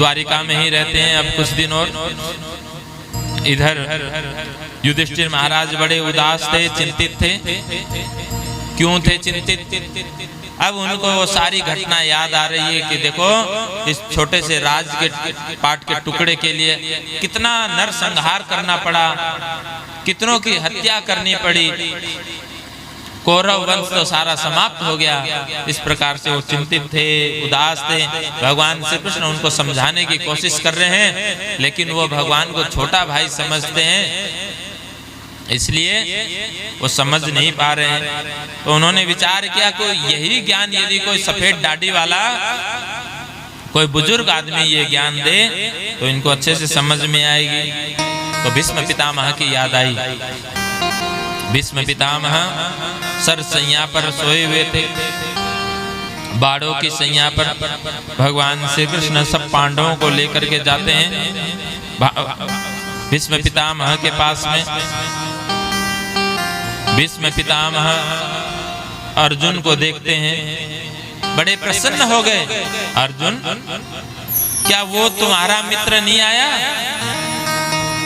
द्वारिका में ही रहते हैं अब कुछ दिन और। इधर युधिष्ठिर महाराज बड़े उदास थे, चिंतित थे। क्यों थे चिंतित? अब उनको वो सारी घटना याद आ रही है कि देखो इस छोटे से राज के पाट के टुकड़े के लिए कितना नरसंहार करना पड़ा, कितनों की हत्या करनी पड़ी, कौरव वंश तो सारा समाप्त हो गया। इस प्रकार से वो चिंतित थे, उदास थे। भगवान श्री कृष्ण उनको समझाने की कोशिश कर रहे हैं, लेकिन वो भगवान को छोटा भाई समझते हैं, इसलिए वो समझ नहीं पा रहे हैं। तो उन्होंने विचार किया कोई यही ज्ञान यदि कोई सफेद दाढ़ी वाला कोई बुजुर्ग आदमी ये ज्ञान दे तो इनको अच्छे से समझ में आएगी। तो भीष्म पितामह की याद आई। भीष्म पितामह सर सैया पर सोए हुए थे, बाड़ों की सैया पर। भगवान श्री कृष्ण सब पांडवों को लेकर के जाते हैं भीष्म पितामह के पास में। भीष्म पितामह अर्जुन को देखते हैं, बड़े प्रसन्न हो गए। अर्जुन, क्या वो तुम्हारा मित्र नहीं आया?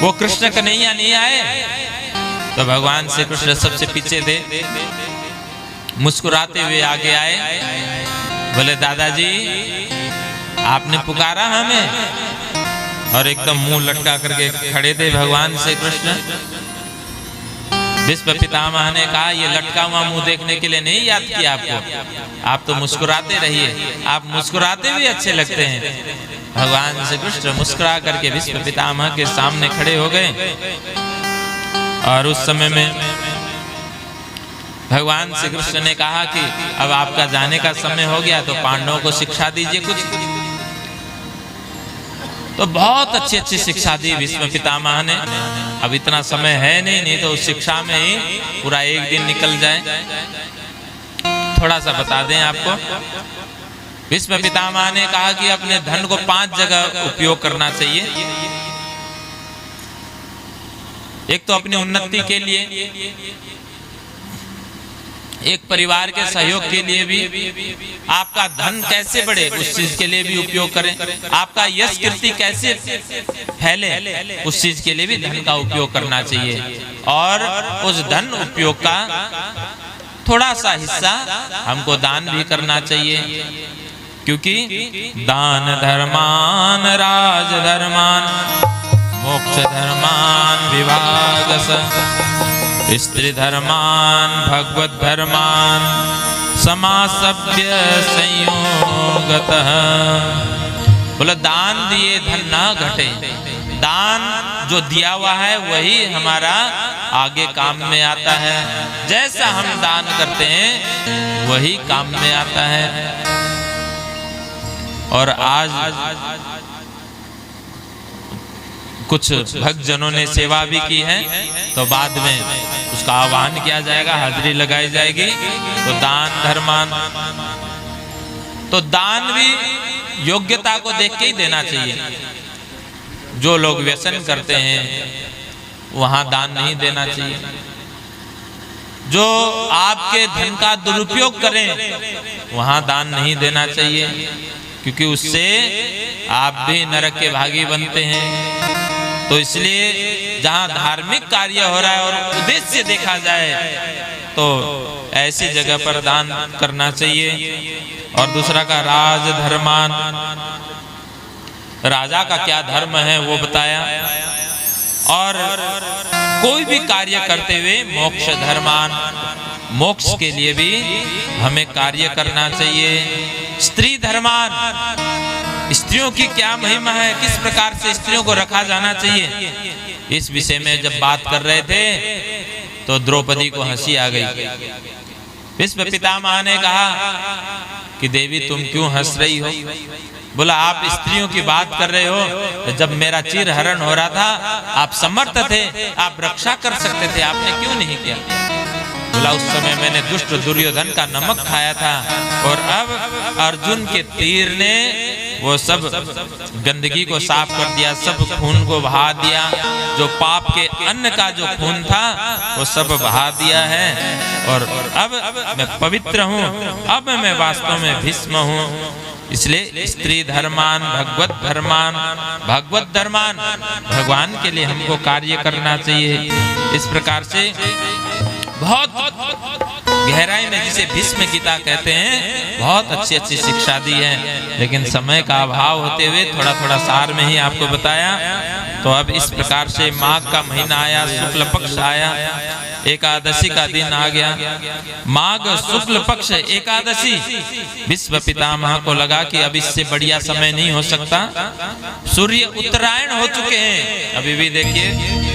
वो कृष्ण कन्हैया नहीं आए? तो भगवान श्री कृष्ण सबसे पीछे थे, मुस्कुराते हुए आगे आए। बोले दादाजी आपने पुकारा हमें? और एकदम मुंह लटका करके खड़े थे भगवान श्री कृष्ण। भीष्म पितामह ने कहा ये लटका हुआ मुंह देखने के लिए नहीं याद किया आपको, आप तो मुस्कुराते रहिए, आप मुस्कुराते भी अच्छे लगते हैं। भगवान श्री कृष्ण मुस्कुरा करके भीष्म पितामह के सामने खड़े हो गए। और उस समय में भगवान श्री कृष्ण ने कहा कि अब आपका जाने का समय हो गया, तो पांडवों को शिक्षा दीजिए कुछ। तो बहुत अच्छी अच्छी शिक्षा दी भीष्म पितामह ने। अब इतना समय है नहीं तो उस शिक्षा में ही पूरा एक दिन निकल जाए। थोड़ा सा बता दें आपको। भीष्म पितामह ने कहा कि अपने धन को 5 जगह उपयोग करना चाहिए। एक तो अपनी उन्नति के लिए, एक परिवार के सहयोग के लिए भी, आपका धन कैसे बढ़े उस चीज के लिए भी उपयोग करें, आपका यश कीर्ति कैसे फैले उस चीज के लिए भी धन का उपयोग करना चाहिए। और उस धन उपयोग का थोड़ा सा हिस्सा हमको दान भी करना चाहिए, क्योंकि दान धर्मान राज धर्मान मोक्ष धर्मान विभागस स्त्री धर्मान भगवत धर्मान समासभ्य संयोगतः। बोला दान दिए धन ना घटे। दान जो दिया हुआ है वही हमारा आगे काम में आता है। जैसा हम दान करते हैं वही काम में आता है। और आज कुछ भक्तजनों ने सेवा भी की है, तो बाद में उसका आह्वान किया जाएगा, हाजिरी लगाई जाएगी। तो दान धर्मान, तो दान भी योग्यता को देख के ही देना चाहिए। जो लोग व्यसन करते हैं वहां दान नहीं देना चाहिए। जो आपके धन का दुरुपयोग करें वहां दान नहीं देना चाहिए, क्योंकि उससे आप भी नरक के भागी बनते हैं। तो इसलिए जहां धार्मिक कार्य हो रहा है और उद्देश्य देखा जाए तो ऐसी जगह पर दान करना चाहिए। और दूसरा का राज धर्मान, राजा का क्या धर्म है वो बताया। और कोई भी कार्य करते हुए मोक्ष धर्मान, मोक्ष के लिए भी हमें कार्य करना चाहिए। स्त्री धर्मान, स्त्रियों की क्या महिमा है, किस प्रकार से स्त्रियों को रखा जाना चाहिए, इस विषय में जब बात कर रहे थे तो द्रौपदी को हंसी आ गई। भीष्म पितामह ने कहा कि देवी तुम क्यों हंस रही हो? बोला आप स्त्रियों की बात कर रहे हो, जब मेरा चीर हरण हो रहा था आप समर्थ थे, आप रक्षा कर सकते थे, आपने क्यों नहीं किया? बोला उस समय मैंने दुष्ट दुर्योधन का नमक खाया था और अब अर्जुन के तीर ने वो सब गंदगी को साफ कर दिया, सब खून को बहा दिया, जो पाप के अन्न का जो खून था वो सब बहा दिया है। और अब मैं पवित्र हूँ, अब मैं वास्तव में भीष्म हूँ। इसलिए स्त्री धर्मान भगवत धर्मान, भगवान के लिए हमको कार्य करना चाहिए। इस प्रकार से बहुत गहराई में, जिसे भीष्म गीता कहते हैं, बहुत अच्छी अच्छी शिक्षा दी है। लेकिन समय का अभाव होते हुए थोड़ा थोड़ा सार में ही आपको बताया। तो अब इस प्रकार से माघ का महीना आया, शुक्ल पक्ष आया, एकादशी का दिन आ गया। माघ शुक्ल पक्ष एकादशी, विश्व पितामह को लगा कि अब इससे बढ़िया समय नहीं हो सकता। सूर्य उत्तरायण हो चुके हैं, अभी भी देखिए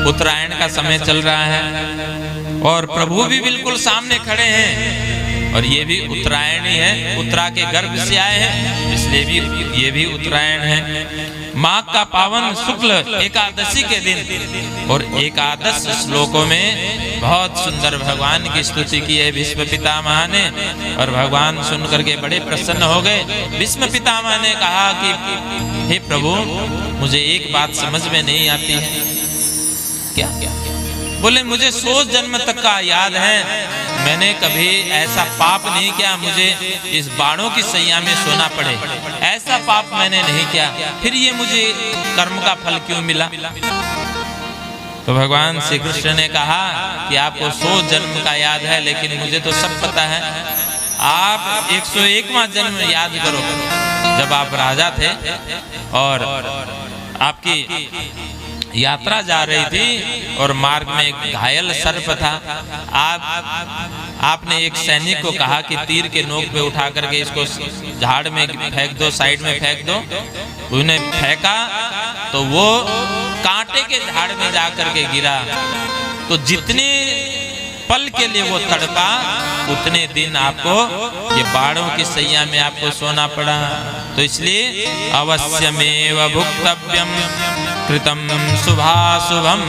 उत्तरायण का समय चल रहा है और प्रभु भी बिल्कुल सामने खड़े हैं। और ये भी उत्तरायण ही है, उत्तरा के गर्भ से आए हैं, इसलिए भी ये भी उत्तरायण है। माघ का पावन शुक्ल एकादशी के दिन, और एकादश श्लोकों में बहुत सुंदर भगवान की स्तुति की है भीष्म पितामह ने। और भगवान सुन करके बड़े प्रसन्न हो गए। भीष्म पितामह ने कहा कि हे प्रभु, मुझे एक बात समझ में नहीं आती है। क्या? बोले मुझे 100 जन्म तक का याद है, मैंने कभी ऐसा पाप नहीं किया मुझे इस बाणों की सैया में सोना पड़े, ऐसा पाप मैंने नहीं किया, फिर ये मुझे कर्म का फल क्यों मिला? तो भगवान श्री कृष्ण ने कहा कि आपको 100 जन्म का याद है, लेकिन मुझे तो सब पता है। आप 101वां जन्म याद करो, जब आप राजा थे और आपकी यात्रा जा रही थी और मार्ग में एक घायल सर्प था। आपने एक सैनिक को कहा कि तीर के नोक पे उठा करके इसको झाड़ में फेंक दो, साइड में फेंक दो। उन्हें फेंका तो वो कांटे के झाड़ में जा करके गिरा। तो जितने पल के लिए वो तड़पा, उतने दिन आपको ये बाणों की सैया में आपको सोना पड़ा। तो इसलिए अवश्यमेव भुक्तव्यम कृतम शुभाशुभम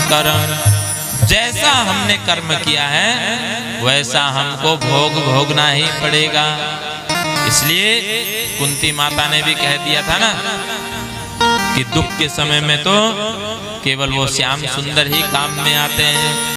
कर्म, जैसा हमने कर्म किया है वैसा हमको भोगना ही पड़ेगा। इसलिए कुंती माता ने भी कह दिया था ना कि दुख के समय में तो केवल वो श्याम सुंदर ही काम में आते हैं।